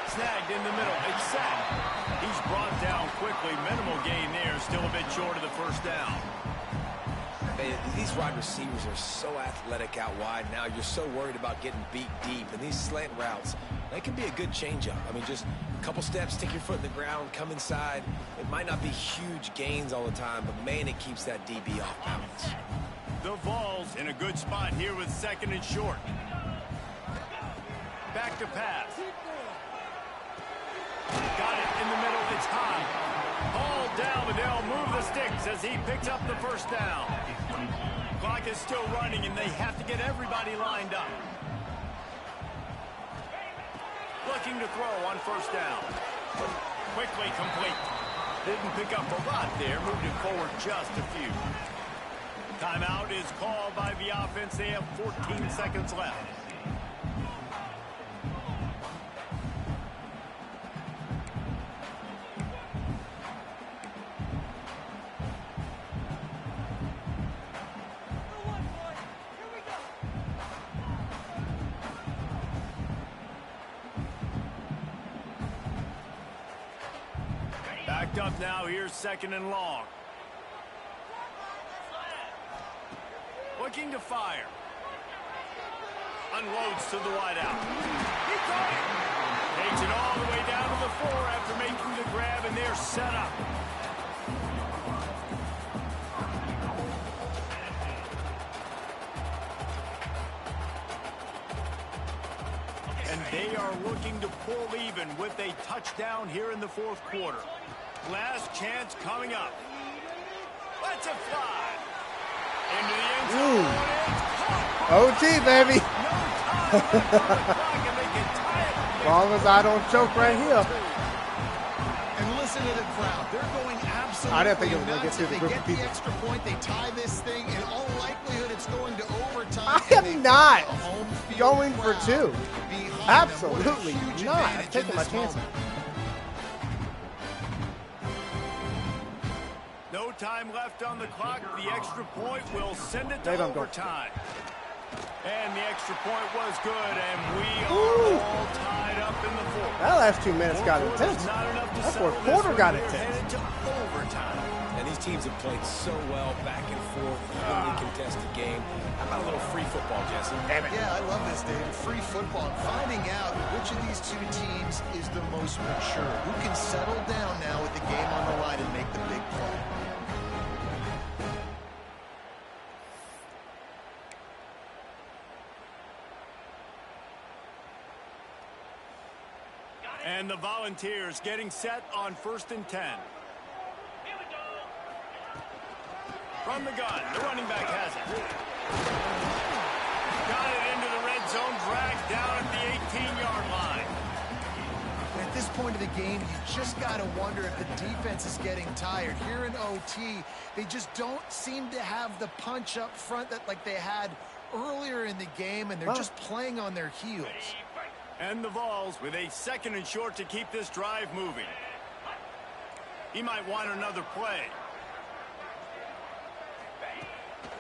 Snagged in the middle. It's sacked. He's brought down quickly. Minimal gain there. Still a bit short of the 1st down. These wide receivers are so athletic out wide now. You're so worried about getting beat deep. And these slant routes, they can be a good change-up. I mean, just a couple steps, stick your foot in the ground, come inside. It might not be huge gains all the time, but, man, it keeps that DB off balance. The Vols in a good spot here with 2nd and short. Back to pass. Got it in the middle. It's high. Hauled down, but they'll move the sticks as he picks up the 1st down. Clock is still running, and they have to get everybody lined up. Looking to throw on 1st down. Quickly complete. Didn't pick up a lot there. Moved it forward just a few. Timeout is called by the offense. They have 14 seconds left. Backed up now. Here's 2nd and long. Looking to fire. Unloads to the wideout. He caught it. Takes it all the way down to the 4 after making the grab, and they're set up. And they are looking to pull even with a touchdown here in the 4th quarter. Last chance coming up. Let's it fly. Into the end zone. OT, baby. As long as I don't choke right here. And listen to the crowd. They're going absolutely I didn't think it was going to get nuts. through the If group they of get the people. extra point, they tie this thing. In all likelihood, it's going to overtime. I and am they've not got a home field going for crowd 2. behind them. Absolutely What a huge not. I'm advantage in taking my this chances. moment. No time left on the clock. The extra point will send it to Dave, I'm going. overtime. And the extra point was good, and we are all tied up in the 4th. That last 2 minutes got intense. That 4th quarter got intense. Headed to overtime. And these teams have played so well back and forth, really contested game. How about a little free football, Jesse? Damn it. Yeah, I love this, David. Free football. Finding out which of these 2 teams is the most mature. Who can settle down now with the game on the line and make the big play. And the Volunteers getting set on 1st and 10. From the gun, the running back has it. Got it into the red zone, dragged down at the 18-yard line. At this point of the game, you just got to wonder if the defense is getting tired. Here in OT, they just don't seem to have the punch up front that like they had earlier in the game, and they're just playing on their heels. And the Vols with a 2nd and short to keep this drive moving. He might want another play.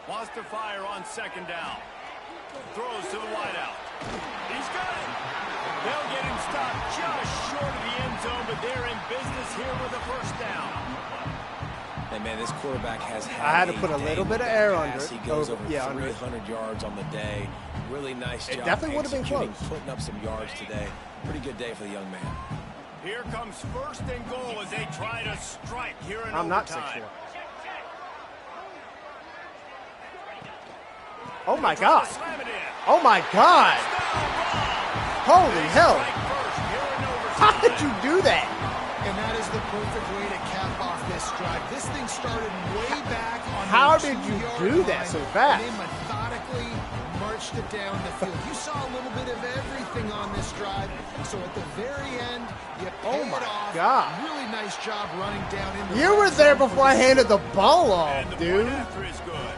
Wants to fire on 2nd down. Throws to the wideout. He's got it. They'll get him stopped just short of the end zone, but they're in business here with a 1st down. And, man, this quarterback has had I had to put a little bit of air under it. He goes over under it. 300 yards on the day. Really nice job. It definitely would have been executing, close. putting up some yards today. Pretty good day for the young man. Here comes 1st and goal as they try to strike here in I'm not overtime. 6'4". Oh, my God. Slam it in. Oh, my God. Holy hell. Strike first. you do that? And that is the perfect way to cap off this drive. This thing started way back on How the did you 2-yard do that line, so fast? And they methodically marched it down the field. You saw a little bit of everything on this drive. So at the very end, you pay it off. God. Really nice job running down in the You were there before I handed the ball off, And the dude. point after is good.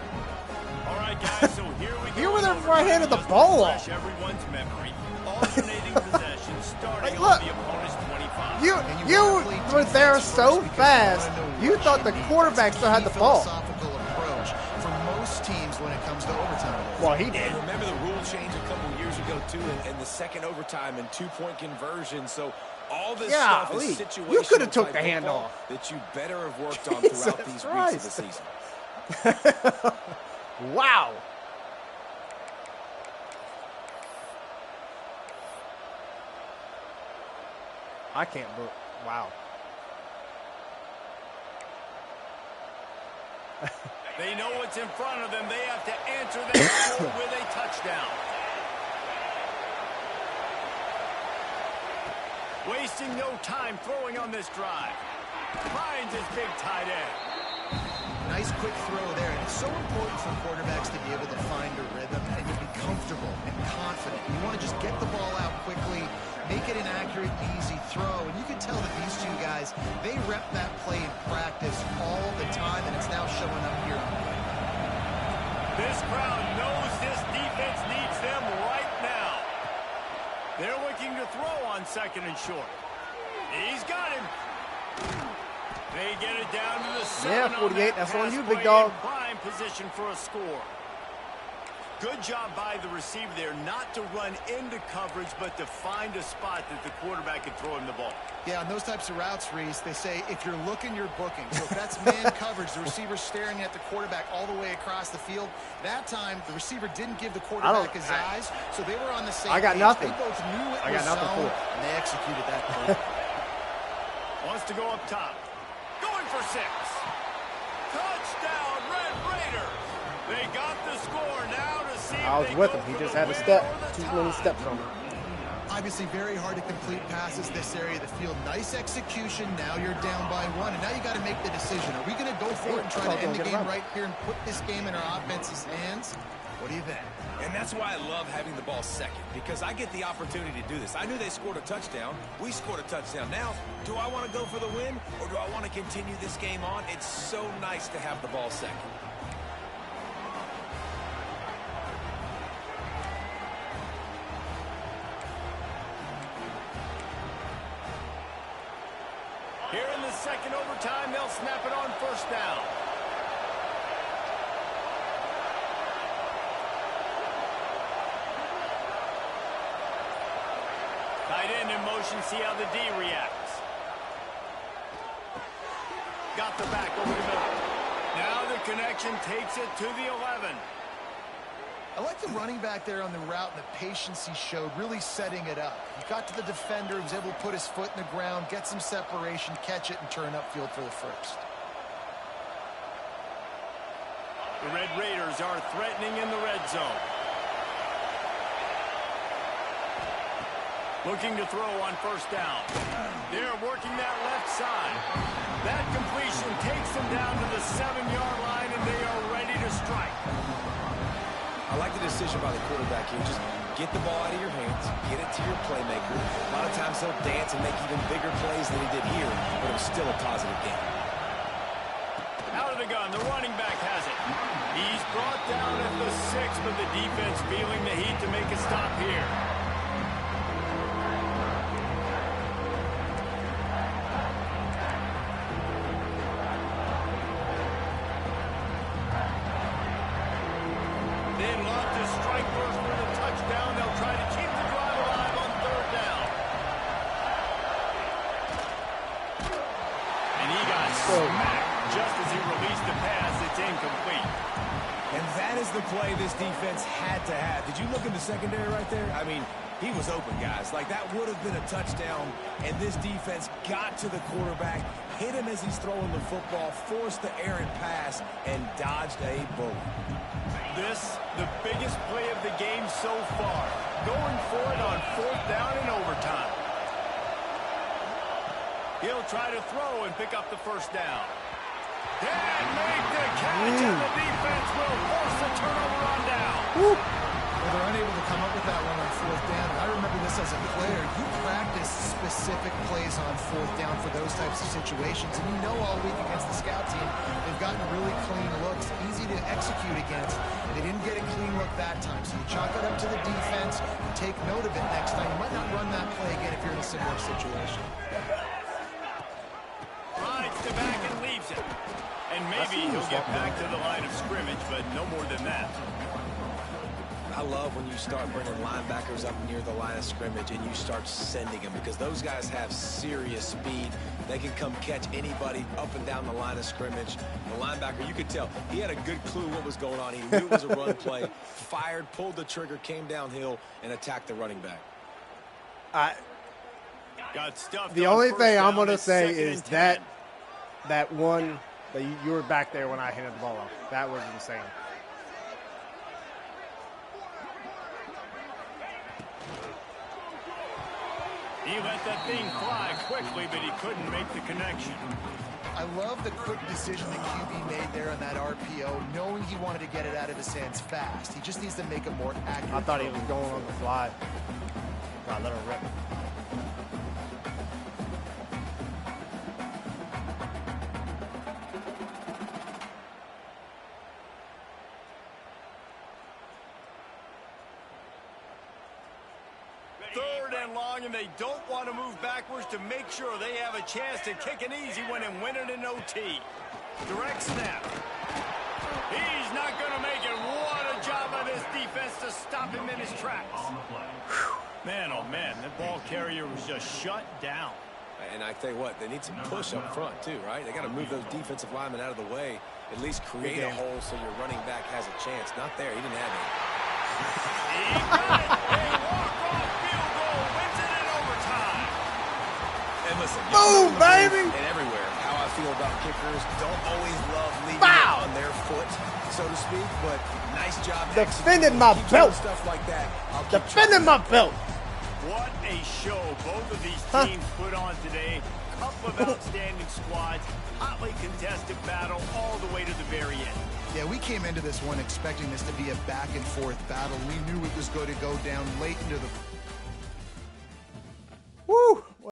All right, guys, so here we go. You were there before I handed the ball off. Refresh everyone's memory. Alternating possession starting Look. on the opponent's 25. You were there so fast, you thought the quarterback still had the ball. Philosophical approach for most teams when it comes to overtime. Well, he did. And remember the rule change a couple years ago, too, in the second overtime and two-point conversion. So all this stuff is situational. You could have took the type football handoff. that you better have worked on throughout these weeks of the season. Wow. I can't book. Wow. They know what's in front of them. They have to answer that score with a touchdown. Wasting no time throwing on this drive. Finds his big tight end. Nice quick throw there. And it's so important for quarterbacks to be able to find a rhythm and to be comfortable and confident. You want to just get the ball out quickly, make it an accurate, easy throw. And you can tell that these two guys, they rep that play in practice all the time, and it's now showing up here. This crowd knows this defense needs them right now. They're looking to throw on second and short. He's got him. They get it down to the 7. Yeah, 48. That's on pass you, big play dog. in prime position for a score. Good job by the receiver there, not to run into coverage, but to find a spot that the quarterback can throw him the ball. Yeah, on those types of routes, Reese, they say if you're looking, you're booking. So if that's man coverage, the receiver's staring at the quarterback all the way across the field. That time, the receiver didn't give the quarterback his eyes, so they were on the same I got page. nothing. They both knew it I was got nothing zone, for it. and they executed that play. Wants to go up top. Going for 6. Touchdown, Red Raiders. They got the score now to see if I was they with go him. He for just the had a win step. or the Too tie. many steps on him. Obviously very hard to complete passes this area of the field. Nice execution. Now you're down by 1, and now you got to make the decision. Are we going to go for it and try to end the game right here and put this game in our offense's hands? What do you think? And that's why I love having the ball second, because I get the opportunity to do this. I knew they scored a touchdown. We scored a touchdown. Now, do I want to go for the win, or do I want to continue this game on? It's so nice to have the ball second. Here in the second overtime, they'll snap it on first down. Tight end in motion, see how the D reacts. Got the back over the middle. Now the connection takes it to the 11. I like the running back there on the route and the patience he showed, really setting it up. He got to the defender, he was able to put his foot in the ground, get some separation, catch it, and turn upfield for the first. The Red Raiders are threatening in the red zone. Looking to throw on first down. They're working that left side. That completion takes them down to the 7-yard line, and they are ready to strike. I like the decision by the quarterback here. Just get the ball out of your hands, get it to your playmaker. A lot of times he'll dance and make even bigger plays than he did here, but it was still a positive game. Out of the gun, the running back has it. He's brought down at the 6, but the defense feeling the heat to make a stop here. They'd love to strike first for the touchdown. They'll try to keep the drive alive on third down. And he got smacked just as he released the pass. It's incomplete. And that is the play this defense had to have. Did you look in the secondary right there? I mean, he was open, guys. Like, that would have been a touchdown, and this defense got to the quarterback, hit him as he's throwing the football, forced the errant pass, and dodged a bullet. This, the biggest play of the game so far. Going for it on fourth down in overtime. He'll try to throw and pick up the first down. And make the catch, and the defense will force the turnover on down. Well, they're unable to come up with that one on fourth down. I remember this as a player. You practice specific plays on fourth down for those types of situations, and you know all week against the scout team, they've gotten really clean looks, easy to execute against. They didn't get a clean look that time, so you chalk it up to the defense, you take note of it next time. You might not run that play again if you're in a similar situation. Rides to back and leaves it. And maybe he'll get back to the line of scrimmage, but no more than that. I love when you start bringing linebackers up near the line of scrimmage and you start sending them, because those guys have serious speed. They can come catch anybody up and down the line of scrimmage. The linebacker, you could tell, he had a good clue what was going on. He knew it was a run play, fired, pulled the trigger, came downhill, and attacked the running back. Got stuffed. The only thing I'm going to say is that one that you were back there when I handed the ball off. That was insane. He let that thing fly quickly, but he couldn't make the connection. I love the quick decision the QB made there on that RPO, knowing he wanted to get it out of his hands fast. He just needs to make a more accurate I thought he was going on the fly. I let him rip. Third and long, and they don't want to move backwards to make sure they have a chance to kick an easy one and win it in OT. Direct snap. He's not going to make it. What a job by this defense to stop him in his tracks. Man, oh man, that ball carrier was just shut down. And I tell you what, they need some push up front too, right? They got to move those defensive linemen out of the way, at least create a hole so your running back has a chance. Not there. He didn't have it. He got it. A walk-off field goal wins it in overtime. And listen, boom, baby! And everywhere, how I feel about kickers, don't always love leaving it on their foot, so to speak, but nice job defending my belt. Stuff like that. Defending my belt. What a show both of these teams put on today. Couple of outstanding squads, hotly contested battle all the way to the very end. Yeah, we came into this one expecting this to be a back-and-forth battle. We knew it was going to go down late into the